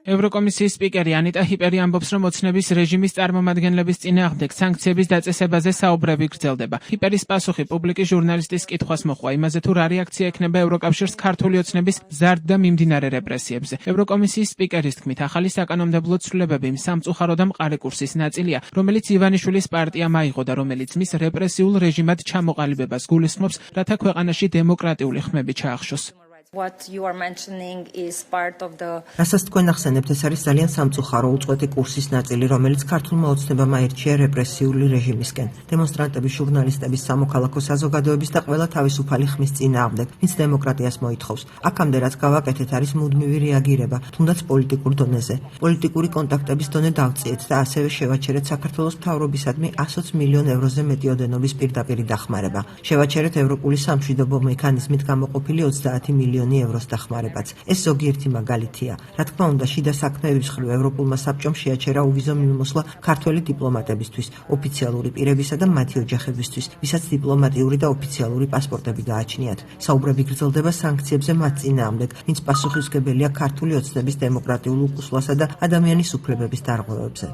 ევროკომისიის სპიკერი ანიტა ჰიპერი ამბობს, რომ ოცნების რეჟიმის წარმომადგენლების წინააღმდეგ სანქციების დაწესებაზე საუბრები გრძელდება. ჰიპერის პასუხი პუბლიკის ჟურნალისტის კითხვას მოჰყვა იმაზე, თუ რა რეაქცია ექნება ევროკავშირს ქართული ოცნების მზარდ და მიმდინარე რეპრესიებზე. ევროკომისიის სპიკერის თქმით, ახალი საკანონმდებლო ცვლილებები სამწუხარო და მყარი კურსის ნაწილია, რომელიც ივანიშვილის პარტიამ აიღო და რომელიც მის რეპრესიულ რეჟიმად ჩამოყალიბებას გულისხმობს, რათა ქვეყანაში დემოკრატიული ხმები ჩაახშოს. რასაც თქვენ ახსენებთ, ეს არის ძალიან სამწუხარო უწყვეტი კურსის ნაწილი, რომელიც ქართულმა ოცნებამ აირჩია რეპრესიული რეჟიმისკენ. დემონსტრანტები, ჟურნალისტების, სამოქალაქო საზოგადოების და ყველა თავისუფალი ხმის წინააღმდეგ, ვინც დემოკრატიას მოითხოვს. აქამდე რაც გავაკეთეთ, არის მუდმივი რეაგირება, თუნდაც პოლიტიკურ დონეზე. პოლიტიკური კონტაქტების დონე დავწიეთ და ასევე შევაჩერეთ საქართველოს მთავრობისადმი 120 მილიონ ევროზე მეტი ოდენობის პირდაპირი დახმარება. შევაჩერეთ ევროპული სამშვიდობო მექანიზმით გამოყოფილი 30 მილიონი ევროს დახმარებაც. ეს ზოგიერთი მაგალითია. რა თქმა უნდა, შიდა საქმეების მხრივ ევროპულმა საბჭომ შეაჩერა უვიზო მიმოსვლა ქართველი დიპლომატებისთვის, ოფიციალური პირებისა და მათი ოჯახებისთვის, ვისაც დიპლომატიური და ოფიციალური პასპორტები გააჩნიათ. საუბრები გრძელდება სანქციებზე მათ წინააღმდეგ, ვინც პასუხისმგებელია ქართული ოცნების დემოკრატიულ უკუსლასა და ადამიანის უფლებების დარღვევებზე.